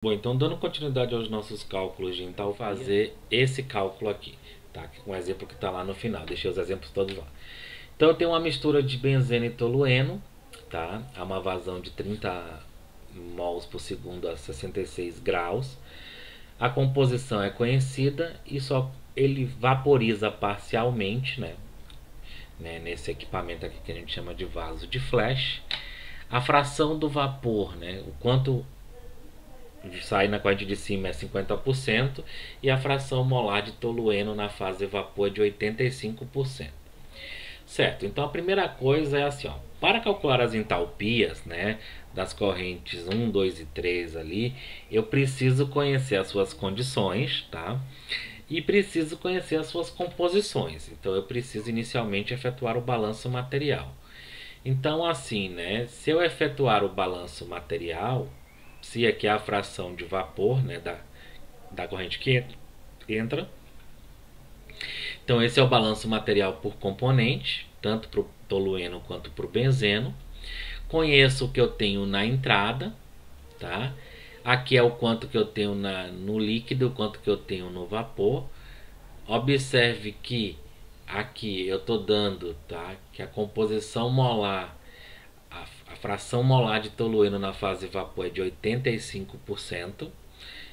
Bom, então dando continuidade aos nossos cálculos de entalpia, fazer esse cálculo aqui, tá? Um exemplo que está lá no final, deixei os exemplos todos lá. Então eu tenho uma mistura de benzeno e tolueno, tá? Há uma vazão de 30 mols por segundo a 66 graus. A composição é conhecida e só ele vaporiza parcialmente, né? Nesse equipamento aqui que a gente chama de vaso de flash. A fração do vapor, né? O quanto sai na corrente de cima é 50% e a fração molar de tolueno na fase vapor é de 85%. Certo, então a primeira coisa é assim, ó, para calcular as entalpias, né, das correntes 1, 2 e 3 ali, eu preciso conhecer as suas condições, tá? E preciso conhecer as suas composições. Então eu preciso inicialmente efetuar o balanço material. Então assim, né, se eu efetuar o balanço material, se aqui é a fração de vapor, né, da corrente que entra. Então esse é o balanço material por componente, tanto para o tolueno quanto para o benzeno. Conheço o que eu tenho na entrada, tá? Aqui é o quanto que eu tenho no líquido, o quanto que eu tenho no vapor. Observe que aqui eu estou dando, tá, que a composição molar, a fração molar de tolueno na fase vapor é de 85%.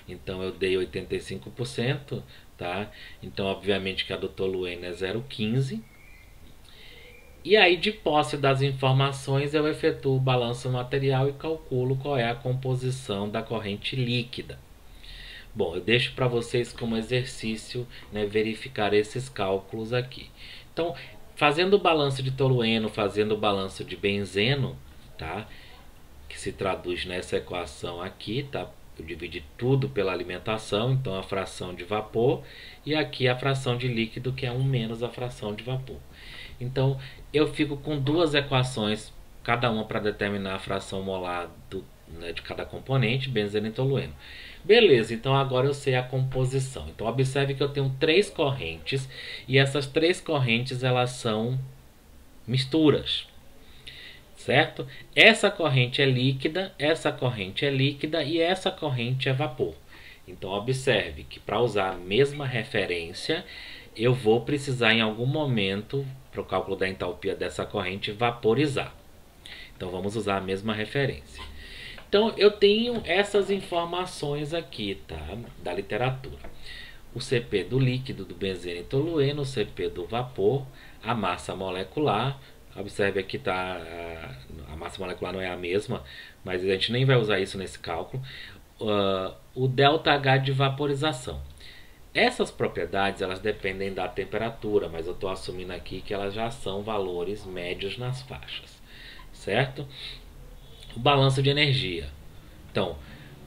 Então eu dei 85%, tá? Então obviamente que a do tolueno é 0,15. E aí, de posse das informações, eu efetuo o balanço material e calculo qual é a composição da corrente líquida. Bom, eu deixo para vocês como exercício, né, verificar esses cálculos aqui. Então, fazendo o balanço de tolueno, fazendo o balanço de benzeno, tá? Que se traduz nessa equação aqui, tá? Eu dividi tudo pela alimentação, então a fração de vapor, e aqui a fração de líquido, que é 1 menos a fração de vapor. Então eu fico com duas equações, cada uma para determinar a fração molar né, de cada componente, benzeno e tolueno. Beleza, então agora eu sei a composição. Então observe que eu tenho três correntes, e essas três correntes elas são misturas. Certo? Essa corrente é líquida, essa corrente é líquida e essa corrente é vapor. Então observe que para usar a mesma referência, eu vou precisar em algum momento, para o cálculo da entalpia dessa corrente, vaporizar. Então vamos usar a mesma referência. Então eu tenho essas informações aqui, tá? Da literatura. O CP do líquido, do benzeno e tolueno, o CP do vapor, a massa molecular. Observe aqui tá a massa molecular não é a mesma, mas a gente nem vai usar isso nesse cálculo. O ΔH de vaporização. Essas propriedades elas dependem da temperatura, mas eu estou assumindo aqui que elas já são valores médios nas faixas, certo? O balanço de energia. Então,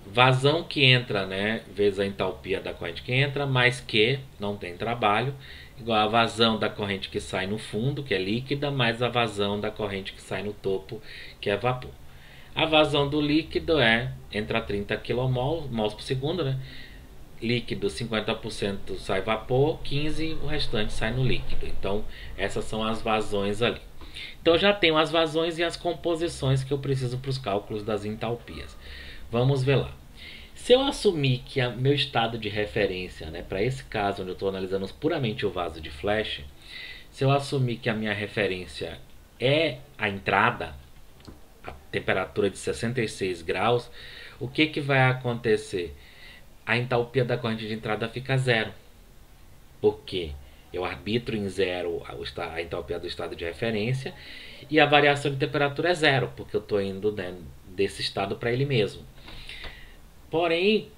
vazão que entra, né, vezes a entalpia da corrente que entra, mais que não tem trabalho, igual a vazão da corrente que sai no fundo, que é líquida, mais a vazão da corrente que sai no topo, que é vapor. A vazão do líquido entra 30 kmol por segundo, né? Líquido 50% sai vapor, 15 o restante sai no líquido. Então essas são as vazões ali. Então já tenho as vazões e as composições que eu preciso para os cálculos das entalpias. Vamos ver lá. Se eu assumir que meu estado de referência, né, para esse caso onde eu estou analisando puramente o vaso de flash, se eu assumir que a minha referência é a entrada, a temperatura de 66 graus, o que vai acontecer? A entalpia da corrente de entrada fica zero. Por quê? Eu arbitro em zero a entalpia do estado de referência e a variação de temperatura é zero, porque eu estou indo, né, desse estado para ele mesmo. Porém,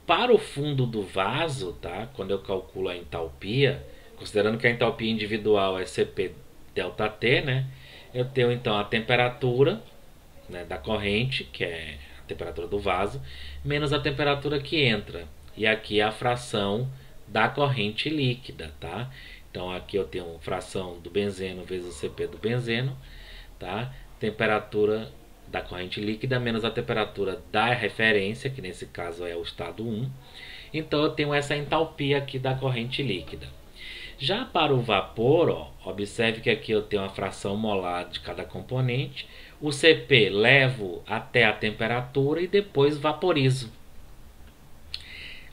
para o fundo do vaso, tá? Quando eu calculo a entalpia, considerando que a entalpia individual é Cp ΔT, né? Eu tenho então a temperatura, né, da corrente, que é a temperatura do vaso, menos a temperatura que entra. E aqui é a fração da corrente líquida, tá? Então aqui eu tenho a fração do benzeno vezes o Cp do benzeno, tá? Temperatura da corrente líquida menos a temperatura da referência, que nesse caso é o estado 1. Então eu tenho essa entalpia aqui da corrente líquida. Já para o vapor, ó, observe que aqui eu tenho a fração molar de cada componente. O Cp levo até a temperatura e depois vaporizo.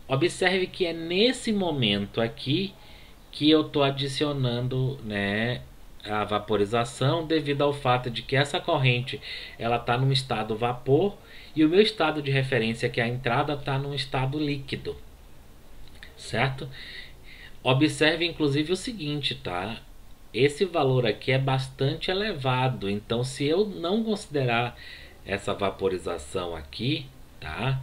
Observe que é nesse momento aqui que eu estou adicionando, né, a vaporização, devido ao fato de que essa corrente ela está num estado vapor e o meu estado de referência, que é a entrada, está num estado líquido, certo? Observe inclusive o seguinte, tá? Esse valor aqui é bastante elevado, então se eu não considerar essa vaporização aqui, tá?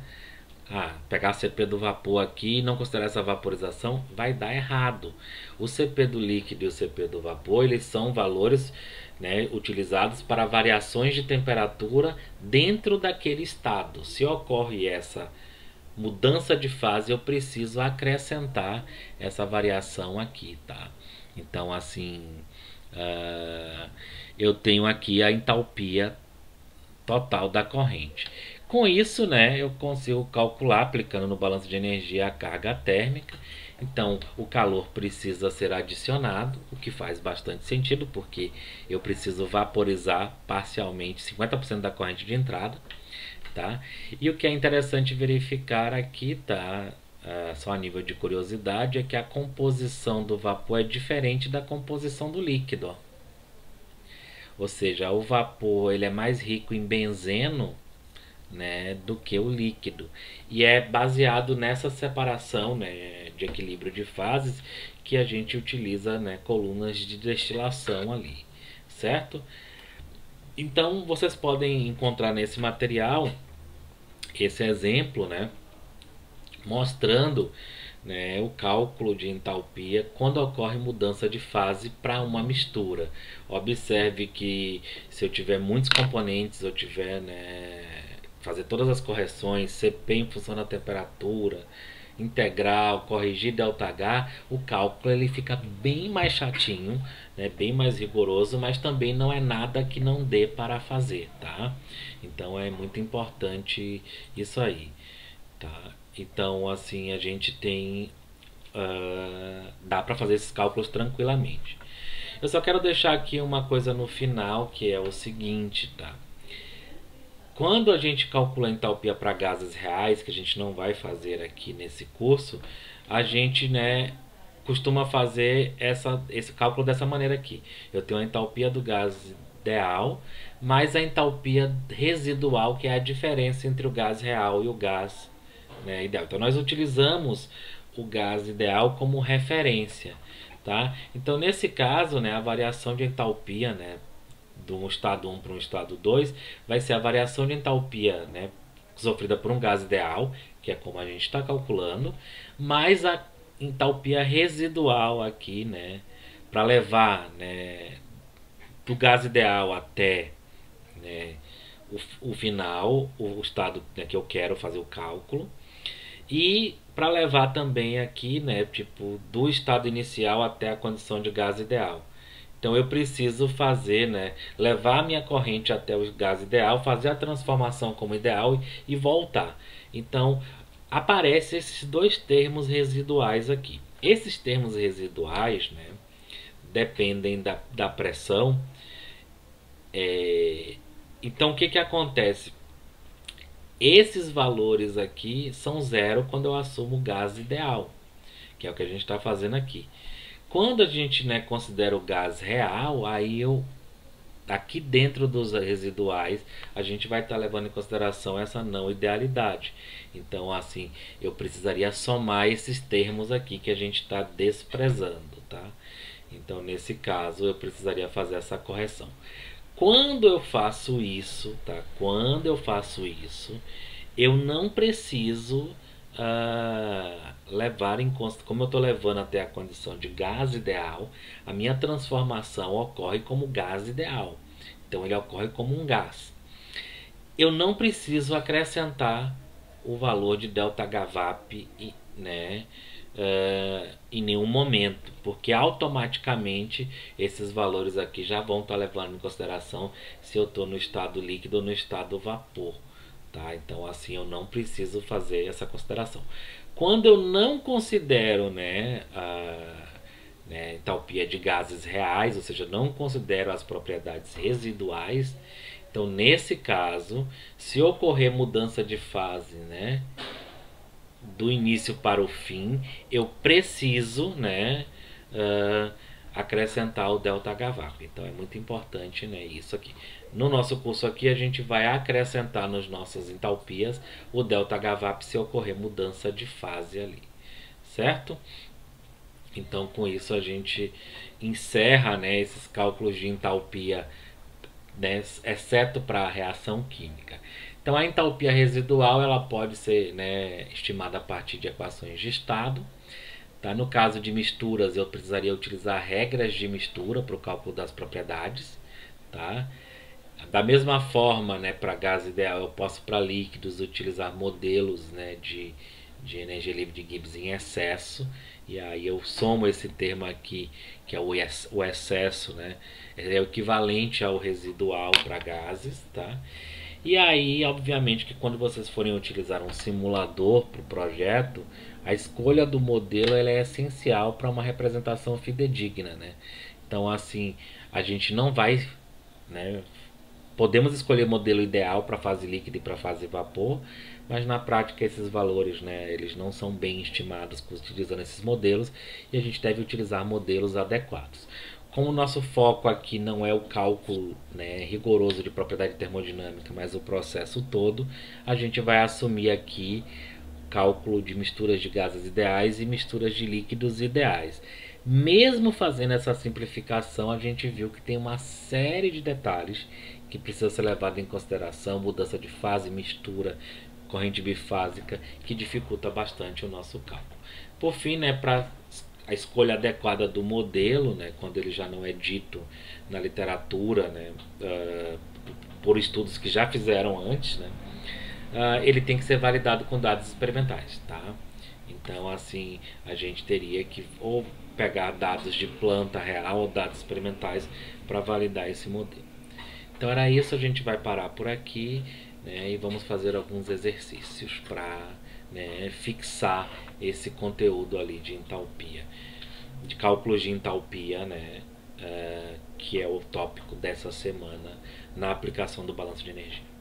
Pegar a CP do vapor aqui e não considerar essa vaporização, vai dar errado. O CP do líquido e o CP do vapor, eles são valores, né, utilizados para variações de temperatura dentro daquele estado. Se ocorre essa mudança de fase, eu preciso acrescentar essa variação aqui, tá? Então, assim, eu tenho aqui a entalpia total da corrente. Com isso, né, eu consigo calcular, aplicando no balanço de energia, a carga térmica. Então, o calor precisa ser adicionado, o que faz bastante sentido, porque eu preciso vaporizar parcialmente 50% da corrente de entrada, tá? E o que é interessante verificar aqui, tá? Só a nível de curiosidade, é que a composição do vapor é diferente da composição do líquido, ó. Ou seja, o vapor ele é mais rico em benzeno, né, do que o líquido. E é baseado nessa separação, né, de equilíbrio de fases que a gente utiliza, né, colunas de destilação ali, certo? Então vocês podem encontrar nesse material esse exemplo, né, mostrando, né, o cálculo de entalpia quando ocorre mudança de fase para uma mistura. Observe que se eu tiver muitos componentes, eu tiver, né, fazer todas as correções, CP em função da temperatura, integral, corrigir ΔH, o cálculo ele fica bem mais chatinho, né, bem mais rigoroso, mas também não é nada que não dê para fazer, tá? Então é muito importante isso aí, tá? Então, assim, a gente tem. Dá para fazer esses cálculos tranquilamente. Eu só quero deixar aqui uma coisa no final, que é o seguinte, tá? Quando a gente calcula a entalpia para gases reais, que a gente não vai fazer aqui nesse curso, a gente, né, costuma fazer esse cálculo dessa maneira aqui. Eu tenho a entalpia do gás ideal, mais a entalpia residual, que é a diferença entre o gás real e o gás, né, ideal. Então nós utilizamos o gás ideal como referência, tá? Então nesse caso, né, a variação de entalpia, né, do estado 1 para um estado 2 vai ser a variação de entalpia, né, sofrida por um gás ideal, que é como a gente está calculando, mais a entalpia residual aqui, né, para levar, né, do gás ideal até, né, o final, o estado, né, que eu quero fazer o cálculo, e para levar também aqui, né, tipo, do estado inicial até a condição de gás ideal. Então eu preciso fazer, né, levar a minha corrente até o gás ideal, fazer a transformação como ideal e voltar. Então aparecem esses dois termos residuais aqui. Esses termos residuais, né, dependem da pressão. Então o que, que acontece? Esses valores aqui são zero quando eu assumo o gás ideal, que é o que a gente está fazendo aqui. Quando a gente, né, considera o gás real, aí aqui dentro dos residuais, a gente vai estar levando em consideração essa não idealidade. Então, assim, eu precisaria somar esses termos aqui que a gente está desprezando, tá? Então, nesse caso, eu precisaria fazer essa correção. Quando eu faço isso, tá? Quando eu faço isso, eu não preciso levar em conta, como eu estou levando até a condição de gás ideal, a minha transformação ocorre como gás ideal. Então ele ocorre como um gás. Eu não preciso acrescentar o valor de ΔHVAP, né, em nenhum momento, porque automaticamente esses valores aqui já vão estar levando em consideração se eu estou no estado líquido ou no estado vapor. Tá? Então assim eu não preciso fazer essa consideração. Quando eu não considero, né, a entalpia de gases reais, ou seja, não considero as propriedades residuais, então nesse caso, se ocorrer mudança de fase, né, do início para o fim, eu preciso, né, acrescentar o ΔHVAP. Então é muito importante, né, isso aqui. No nosso curso aqui a gente vai acrescentar nas nossas entalpias o ΔHVAP se ocorrer mudança de fase ali, certo? Então com isso a gente encerra, né, esses cálculos de entalpia, né, exceto para a reação química. Então a entalpia residual ela pode ser, né, estimada a partir de equações de estado. Tá? No caso de misturas, eu precisaria utilizar regras de mistura para o cálculo das propriedades. Tá? Da mesma forma, né, para gás ideal, eu posso para líquidos utilizar modelos, né, de energia livre de Gibbs em excesso. E aí eu somo esse termo aqui, que é o excesso, né, é o equivalente ao residual para gases. Tá? E aí, obviamente, que quando vocês forem utilizar um simulador para o projeto, a escolha do modelo ela é essencial para uma representação fidedigna, né? Então, assim, a gente não vai, né, podemos escolher o modelo ideal para fase líquida e para fase vapor, mas na prática esses valores, né, eles não são bem estimados utilizando esses modelos e a gente deve utilizar modelos adequados. Como o nosso foco aqui não é o cálculo, né, rigoroso de propriedade termodinâmica, mas o processo todo, a gente vai assumir aqui cálculo de misturas de gases ideais e misturas de líquidos ideais. Mesmo fazendo essa simplificação, a gente viu que tem uma série de detalhes que precisa ser levado em consideração, mudança de fase, mistura, corrente bifásica, que dificulta bastante o nosso cálculo. Por fim, né, para a escolha adequada do modelo, né, quando ele já não é dito na literatura, né, por estudos que já fizeram antes, né, ele tem que ser validado com dados experimentais, tá? Então, assim, a gente teria que ou pegar dados de planta real ou dados experimentais para validar esse modelo. Então era isso, a gente vai parar por aqui, né, e vamos fazer alguns exercícios para, né, fixar esse conteúdo ali de entalpia, de cálculos de entalpia, né, que é o tópico dessa semana na aplicação do balanço de energia.